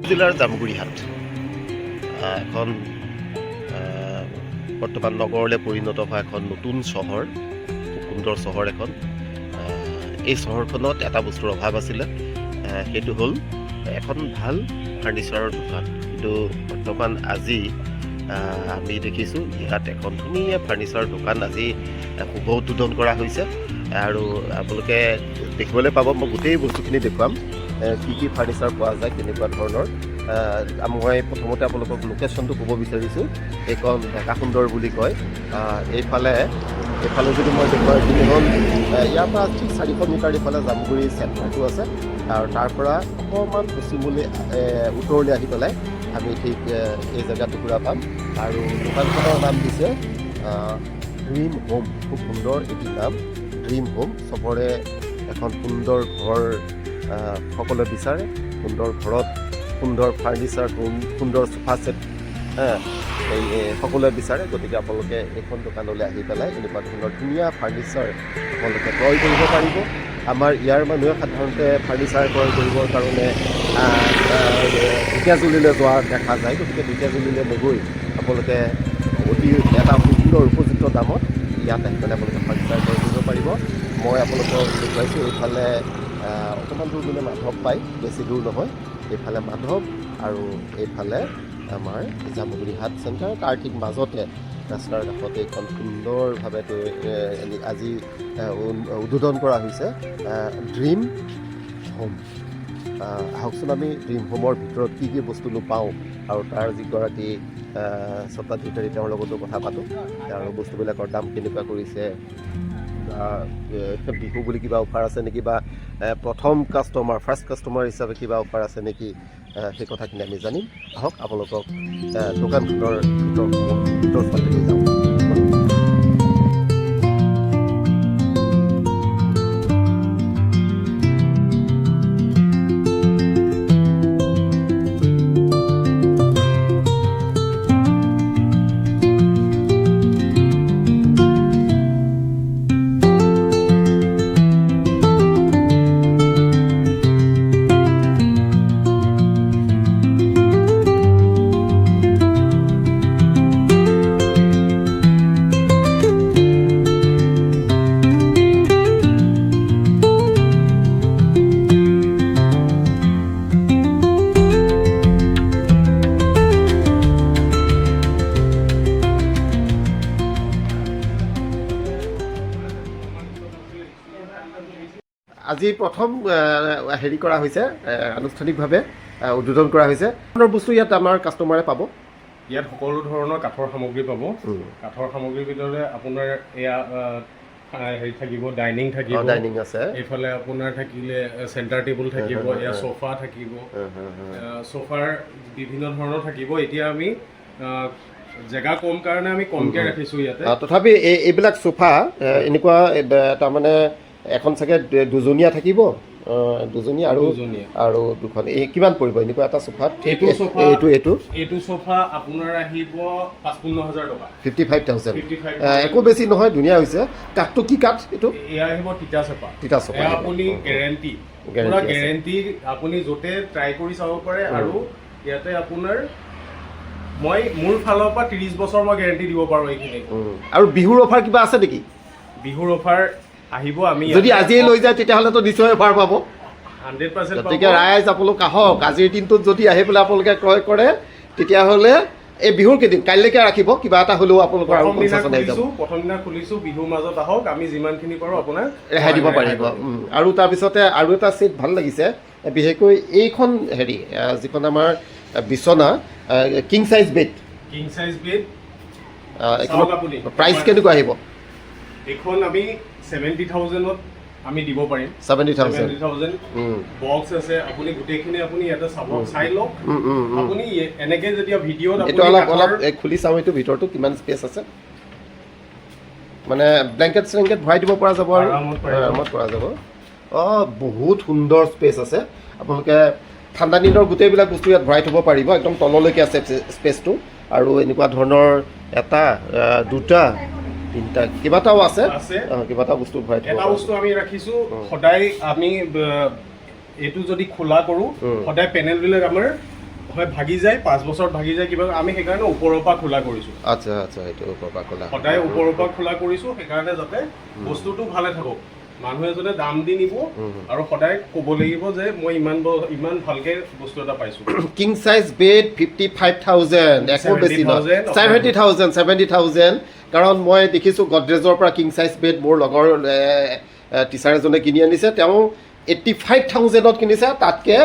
জিলাৰ জামুগুৰিহাট এখন বৰ্তমান নগৰলৈ পৰিণত হোৱা এখন নতুন চহৰ, খুব সুন্দৰ চহৰ এখন। এই চহৰখনত এটা বস্তুৰ অভাৱ আছিলে, সেইটো হ'ল এখন ভাল ফাৰ্ণিচাৰৰ দোকান। কিন্তু বৰ্তমান আজি আমি দেখিছোঁ ইয়াত এখন ধুনীয়া ফাৰ্ণিচাৰৰ দোকান আজি শুভ উদ্বোধন কৰা হৈছে। আৰু আপোনালোকে দেখিবলৈ পাব, মই গোটেই বস্তুখিনি দেখুৱাম, কি ফাৰ্ণিচাৰ পোৱা যায়, কেনেকুৱা ধৰণৰ। মই প্ৰথমতে আপোনালোকক লোকেশ্যনটো ক'ব বিচাৰিছোঁ। এইখন ডেকা সুন্দৰ বুলি কয়। এইফালে যদি মই দেখুৱাই এইখিনি হ'ল ইয়াৰ পৰা ঠিক 400 মিটাৰ ইফালে জামুগুৰি চেণ্টাৰটো আছে, আৰু তাৰ পৰা অকণমান পশ্চিমলৈ উত্তৰলৈ আহি পেলাই আমি ঠিক এই জেগা টুকুৰা পাম। আৰু দোকানখনৰ নাম দিছে ড্ৰিম হোম। খুব সুন্দৰ এটি নাম, ড্ৰিম হোম। চবৰে এখন সুন্দৰ ঘৰ সকলোৱে বিচাৰে, সুন্দৰ ঘৰত সুন্দৰ ফাৰ্ণিচাৰ, সুন্দৰ চোফা ছেট এই সকলোৱে বিচাৰে। গতিকে আপোনালোকে এইখন দোকানলৈ আহি পেলাই এনেকুৱা ধৰণৰ ধুনীয়া ফাৰ্ণিচাৰ আপোনালোকে ক্ৰয় কৰিব পাৰিব। আমাৰ ইয়াৰ মানুহে সাধাৰণতে ফাৰ্ণিচাৰ ক্ৰয় কৰিবৰ কাৰণে ঢেকীয়াজুলিলৈ যোৱা দেখা যায়। গতিকে ঢেকীয়াজুলিলৈ নগৈ আপোনালোকে অতি এটা সুন্দৰ উপযুক্ত দামত ইয়াত আহি পেলাই আপোনালোকে ফাৰ্ণিচাৰ ক্ৰয় কৰিব পাৰিব। মই আপোনালোকক দেখুৱাইছোঁ এইফালে অকণমান দূৰ গ'লে মাধৱ পায়, বেছি দূৰ নহয়। এইফালে মাধৱ আৰু এইফালে আমাৰ জামুগুৰিহাট চেণ্টাৰ। তাৰ ঠিক মাজতে ৰাস্তাৰ কাষতে এইখন সুন্দৰভাৱে আজি উদ্বোধন কৰা হৈছে ড্ৰিম হোম। আহকচোন আমি ড্ৰিম হোমৰ ভিতৰত কি বস্তুনো পাওঁ আৰু তাৰ যিগৰাকী স্বত্বাধিকাৰী তেওঁৰ লগতো কথা পাতোঁ, আৰু বস্তুবিলাকৰ দাম কেনেকুৱা কৰিছে, বিহু বুলি কিবা অফাৰ আছে নেকি, বা প্ৰথম কাষ্টমাৰ, ফাৰ্ষ্ট কাষ্টমাৰ হিচাপে কিবা অফাৰ আছে নেকি, সেই কথাখিনি আমি জানিম। আহক আপোনালোকক দোকানখনৰ ভিতৰ ফালে লৈ যাওঁ। আজি প্ৰথম হেৰি কৰা হৈছে, আনুষ্ঠানিকভাৱে উদ্বোধন কৰা হৈছে। বস্তু ইয়াত আমাৰ কাষ্টমাৰে পাব। ইয়াত সকলো ধৰণৰ কাঠৰ সামগ্ৰী পাব। কাঠৰ সামগ্ৰীৰ ভিতৰতে আপোনাৰ এয়া হেৰি থাকিব, ডাইনিং থাকিব, ডাইনিং আছে। এইফালে আপোনাৰ থাকিলে চেণ্টাৰ টেবুল থাকিব, এয়া চোফা থাকিব, চোফাৰ বিভিন্ন ধৰণৰ থাকিব। এতিয়া আমি জেগা কম কাৰণে আমি কমকৈ ৰাখিছোঁ ইয়াতে। তথাপি এইবিলাক চোফা এনেকুৱা তাৰমানে এখন চাগে দুজনীয়া থাকিব, দুজনীয়া আৰু দুখন। এই কিমান পৰিব এনেকুৱা এটা চোফাত? এইটো চোফা আপোনাৰ আহিব 55,000 টকা, 55,000। একো বেছি নহয়, ধুনীয়া হৈছে। কাঠটো কি কাঠ এইটো? এয়া আহিব তিতা চোফা। আপুনি গেৰেণ্টি, পুৰা গেৰেণ্টি, আপুনি য'তে ট্ৰাই কৰি চাব পাৰে। আৰু ইয়াতে আপোনাৰ মই মোৰ ফালৰ পৰা 30 বছৰ মই গেৰেণ্টি দিব পাৰোঁ এইখিনি। আৰু বিহুৰ অফাৰ কিবা আছে নেকি? বিহুৰ অফাৰ আহিব। আমি যদি আজিয়ে লৈ যায় তেতিয়াহ'লেতো নিশ্চয় অফাৰ পাব। 100% পাব। গতিকে ৰাইজ আপোনালোক আহক। আজিৰ দিনটোত যদি আহি পেলাই আপোনালোকে ক্ৰয় কৰে তেতিয়াহ'লে এই বিহুৰ কেইদিন কাইলৈকে ৰাখিব, কিবা এটা হ'লেও আপোনালোকৰ প্ৰথম দিনা খুলিছোঁ, বিহুৰ মাজত আহক, আমি যিমানখিনি পাৰোঁ আপোনাক ৰেহাই দিব পাৰিব। আৰু তাৰপিছতে আৰু এটা ছেট ভাল লাগিছে, বিশেষকৈ এইখন হেৰি যিখন আমাৰ বিচনা, কিং চাইজ বেড। প্ৰাইচ কেনেকুৱা আহিব? এইখন আমি 70,000ত আমি দিব পাৰিম। 70,000 বক্স আছে, আপুনি গোটেইখিনি আপুনি ইয়াতে চাই লওক। আপুনি এনেকে যেতিয়া ভিডিঅ'ত এইটো অলপ খুলি চাওঁ, এইটো ভিতৰতো কিমান স্পেচ আছে, মানে ব্লেংকেট চেংকেট ভৰাই দিব পৰা যাব আৰু আৰামত পৰা যাব। বহুত সুন্দৰ স্পেচ আছে। আপোনালোকে ঠাণ্ডা দিনৰ গোটেইবিলাক বস্তু ইয়াত ভৰাই থ'ব পাৰিব। একদম তললৈকে আছে স্পেচটো। আৰু এনেকুৱা ধৰণৰ এটা, দুটা, তিনিটা, কেইবাটাও আছে, কেইবাটাও বস্তু ভৰাই থ'ব। এটা বস্তু আমি ৰাখিছোঁ, সদায় আমি এইটো যদি খোলা কৰোঁ, সদায় পেনেলবিলাক আমাৰ হয় ভাগি যায় 5 বছৰত ভাগি যায় কিবা আমি সেইকাৰণে ওপৰৰ পৰা খোলা কৰিছোঁ আচ্ছা আচ্ছা এইটো ওপৰৰ পৰা খোলা সদায় ওপৰৰ পৰা খোলা কৰিছোঁ সেইকাৰণে যাতে বস্তুটো ভালে থাকক মানুহ এজনে দাম দি নিব আৰু সদায় ক'ব লাগিব যে মই ইমান ভালকে বস্তু এটা পাইছোঁ কিং সাইজ বেড 55000 একো বেছি নহয় 70000 কাৰণ মই দেখিছোঁ গডৰেজৰ পৰা কিং সাইজ বেড মোৰ লগৰ টিচাৰ এজনে কিনি আনিছে তেওঁ 85000ত কিনিছে তাতকে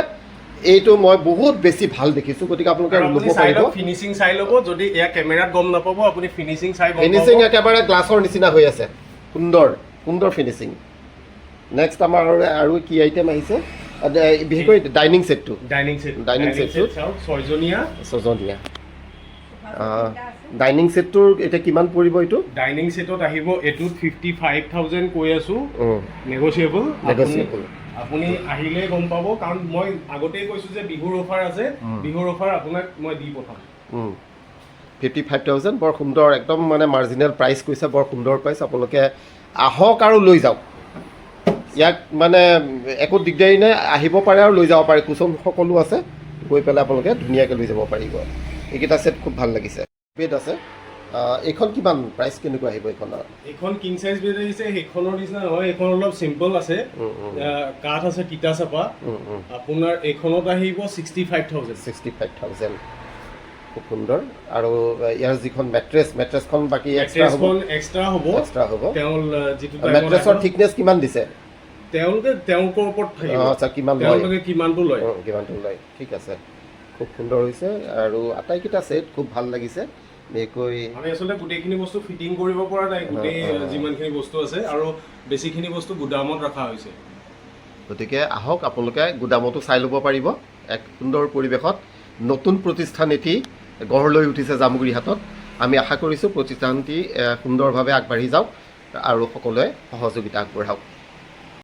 এইটো মই বহুত বেছি ভাল দেখিছোঁ গতিকে আপোনালোকে ল'ব পাৰিব ফিনিচিং চাই ল'ব যদি এয়া কেমেৰাত গম নাপাব আপুনি ফিনিচিং চাই গম ফিনিচিং একেবাৰে গ্লাছৰ নিচিনা হৈ আছে সুন্দৰ সুন্দৰ ফিনিচিং নেক্সট আমাৰ আৰু কি আইটেম আহিছে বিশেষকৈ ডাইনিং ছেটটো ডাইনিং ছেটটো ছয়জনীয়া ডাইনিং ছেটটোৰ এতিয়া কিমান পৰিব এইটো ডাইনিং ছেটত আহিব এইটোত 55000 কৈ আছোঁ নেগচিয়েবল আপুনি আহিলে গম পাব কাৰণ মই আগতেই কৈছোঁ যে বিহুৰ অফাৰ আছে বিহুৰ অফাৰ আপোনাক মই দি পঠাম 55000 বৰ সুন্দৰ একদম মানে মাৰ্জিনেল প্ৰাইচ কৈছে বৰ সুন্দৰ প্ৰাইচ আপোনালোকে আহক আৰু লৈ যাওক ইয়াক মানে একো দিগদাৰী নাই আহিব পাৰে আৰু লৈ যাব পাৰে কুচন সকলো আছে গৈ পেলাই আপোনালোকে ধুনীয়াকৈ লৈ যাব পাৰিব এইকেইটা ছেট খুব ভাল লাগিছে বেড আছে এইখন কিমান প্ৰাইচ কেনেকুৱা আহিব এইখন কিং সাইজ বেড আহিছে সেইখনৰ নিচিনা নহয় এইখন অলপ চিম্পল আছে কাঠ আছে তিতা চাপা আপোনাৰ এইখনত আহিব 65000 খুব সুন্দৰ আৰু ইয়াৰ যিখন মেট্ৰেছখন বাকী এক্সট্ৰা হ'ব তেওঁ যিটো মেট্ৰেছৰ থিকনেছ কিমান দিছে তেওঁলোকৰ ওপৰত থাকিব আচ্ছা কিমানটো লয় ঠিক আছে খুব সুন্দৰ হৈছে আৰু আটাইকেইটা ছেট খুব ভাল লাগিছে আমি আচলতে গোটেইখিনি বস্তু ফিটিং কৰিব পৰা নাই গোটেই যিমানখিনি বস্তু আছে আৰু বেছিখিনি বস্তু গুদামত ৰখা হৈছে গতিকে আহক আপোনালোকে গুদামতো চাই ল'ব পাৰিব এক সুন্দৰ পৰিৱেশত নতুন প্ৰতিষ্ঠান এটি গঢ় লৈ উঠিছে জামুগুৰিহাটত আমি আশা কৰিছোঁ প্ৰতিষ্ঠানটি সুন্দৰভাৱে আগবাঢ়ি যাওক আৰু সকলোৱে সহযোগিতা আগবঢ়াওক